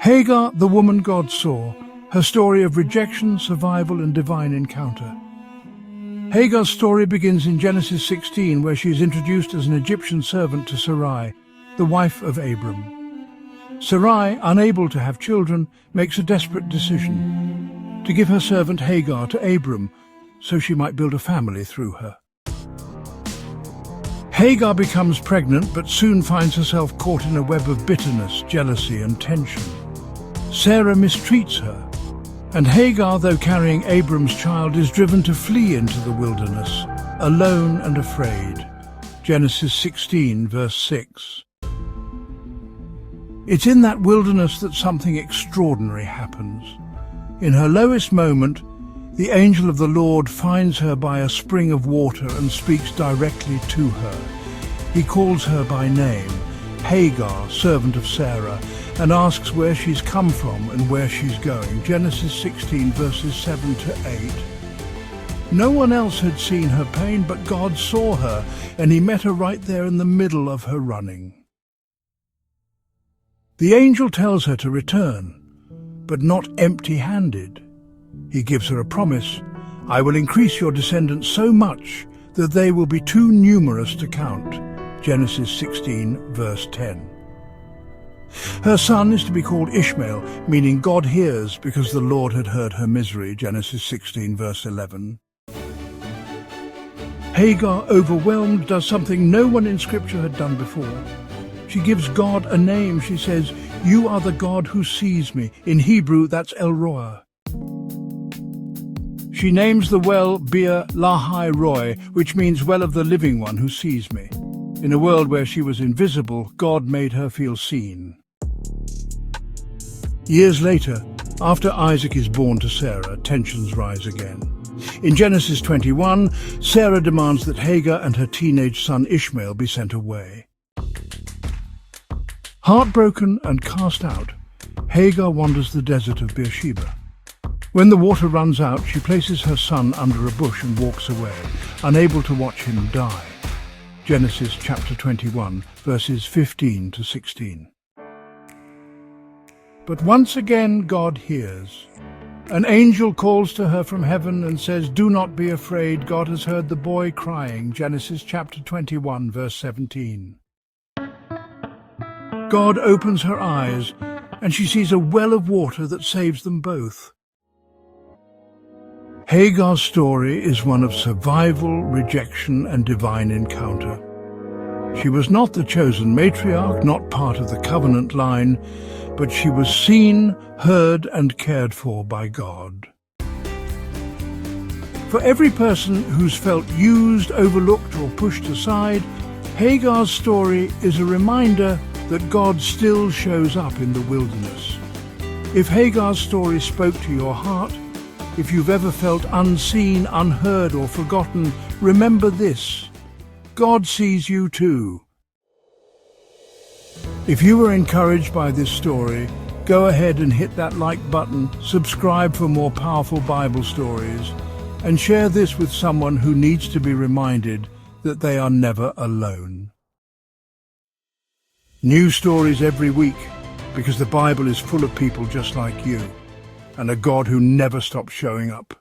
Hagar, the woman God saw, her story of rejection, survival and divine encounter. Hagar's story begins in Genesis 16, where she is introduced as an Egyptian servant to Sarai, the wife of Abram. Sarai, unable to have children, makes a desperate decision to give her servant Hagar to Abram so she might build a family through her. Hagar becomes pregnant but soon finds herself caught in a web of bitterness, jealousy and tension. Sarah mistreats her, and Hagar, though carrying Abram's child, is driven to flee into the wilderness, alone and afraid. Genesis 16, verse 6. It's in that wilderness that something extraordinary happens. In her lowest moment, the angel of the Lord finds her by a spring of water and speaks directly to her. He calls her by name, Hagar, servant of Sarah, and asks where she's come from and where she's going. Genesis 16, verses 7 to 8. No one else had seen her pain, but God saw her, and he met her right there in the middle of her running. The angel tells her to return, but not empty-handed. He gives her a promise: "I will increase your descendants so much that they will be too numerous to count." Genesis 16, verse 10. Her son is to be called Ishmael, meaning God hears, because the Lord had heard her misery. Genesis 16, verse 11. Hagar, overwhelmed, does something no one in Scripture had done before. She gives God a name. She says, "You are the God who sees me." In Hebrew, that's El Roi. She names the well Bir Lahai Roi, which means well of the living one who sees me. In a world where she was invisible, God made her feel seen. Years later, after Isaac is born to Sarah, tensions rise again. In Genesis 21, Sarah demands that Hagar and her teenage son Ishmael be sent away. Heartbroken and cast out, Hagar wanders the desert of Beersheba. When the water runs out, she places her son under a bush and walks away, unable to watch him die. Genesis chapter 21, verses 15 to 16. But once again God hears. An angel calls to her from heaven and says, "Do not be afraid, God has heard the boy crying." Genesis chapter 21, verse 17. God opens her eyes, and she sees a well of water that saves them both. Hagar's story is one of survival, rejection, and divine encounter. She was not the chosen matriarch, not part of the covenant line, but she was seen, heard, and cared for by God. For every person who's felt used, overlooked, or pushed aside, Hagar's story is a reminder that God still shows up in the wilderness. If Hagar's story spoke to your heart, if you've ever felt unseen, unheard, or forgotten, remember this: God sees you too. If you were encouraged by this story, go ahead and hit that like button, subscribe for more powerful Bible stories, and share this with someone who needs to be reminded that they are never alone. New stories every week, because the Bible is full of people just like you, and a God who never stops showing up.